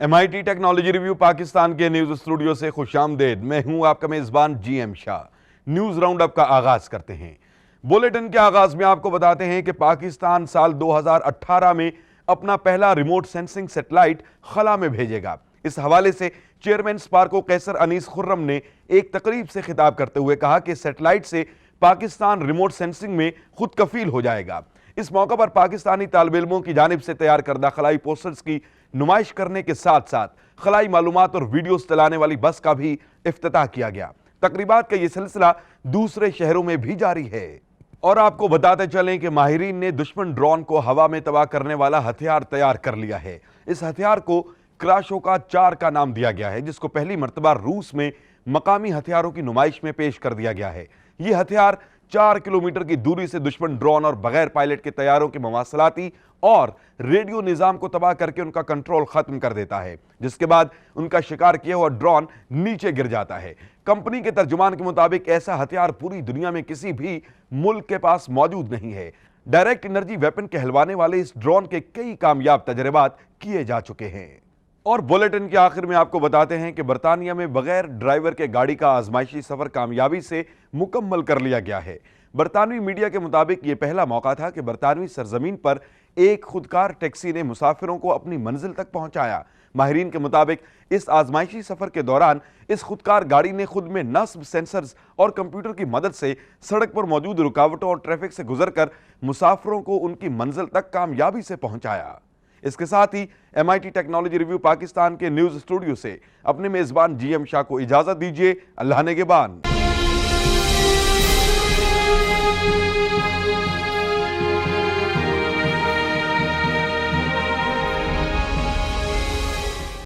MIT technology review Pakistan के news studio से खुशामदेद। मैं हूं आपका मेजबान GM Shah. News round up का आगाज करते हैं। बुलेटिन के आगाज में आपको बताते हैं कि पाकिस्तान साल 2018 में अपना पहला रिमोट सेंसिंग सैटेलाइट खला में भेजेगा। इस हवाले से चेयरमैन स्पार्को कैसर अनीस खुर्रम ने एक तकरीब से खिताब करते हुए कहा कि सैटेलाइट से पाकिस्तान रिमोट सेंसिंग में खुद कफील हो जाएगा। इस मौका पर पाकिस्तानी तालिब इल्मों की जानिब से तैयार करदा खलाई पोस्टर्स की नुमाइश करने के साथ साथ खलाई मालूमात और वीडियोस चलाने वाली बस का भी इफ्तिताह किया गया। तकरीबात का यह सिलसिला दूसरे शहरों में भी जारी है। और आपको बताते चलें कि माहिरीन ने दुश्मन ड्रोन को हवा में तबाह करने वाला हथियार तैयार कर लिया है। इस हथियार को क्राशोका 4 का नाम दिया गया है, जिसको पहली मर्तबा रूस में मकामी हथियारों की नुमाइश में पेश कर दिया गया है। यह हथियार 4 किलोमीटर की दूरी से दुश्मन ड्रोन और बगैर पायलट के तैयारों के मवासलाती और रेडियो निजाम को तबाह करके उनका कंट्रोल खत्म कर देता है, जिसके बाद उनका शिकार किया हुआ ड्रोन नीचे गिर जाता है। कंपनी के तर्जुमान के मुताबिक ऐसा हथियार पूरी दुनिया में किसी भी मुल्क के पास मौजूद नहीं है। डायरेक्ट एनर्जी वेपन कहलवाने वाले इस ड्रोन के कई कामयाब तजर्बात किए जा चुके हैं। और बुलेटिन के आखिर में आपको बताते हैं कि बरतानिया में बगैर ड्राइवर के गाड़ी का आजमाइशी सफर कामयाबी से मुकम्मल कर लिया गया है। बरतानवी मीडिया के मुताबिक यह पहला मौका था कि बरतानवी सरजमीन पर एक खुदकार टैक्सी ने मुसाफिरों को अपनी मंजिल तक पहुंचाया। माहिरीन के मुताबिक इस आजमाइशी सफर के दौरान इस खुदकार गाड़ी ने खुद में नस्ब सेंसर्स और कंप्यूटर की मदद से सड़क पर मौजूद रुकावटों और ट्रैफिक से गुजरकर मुसाफिरों को उनकी मंजिल तक कामयाबी से पहुंचाया। इसके साथ ही MIT टेक्नोलॉजी रिव्यू पाकिस्तान के न्यूज स्टूडियो से अपने मेजबान GM शाह को इजाजत दीजिए। अल्लाह नेगेबान।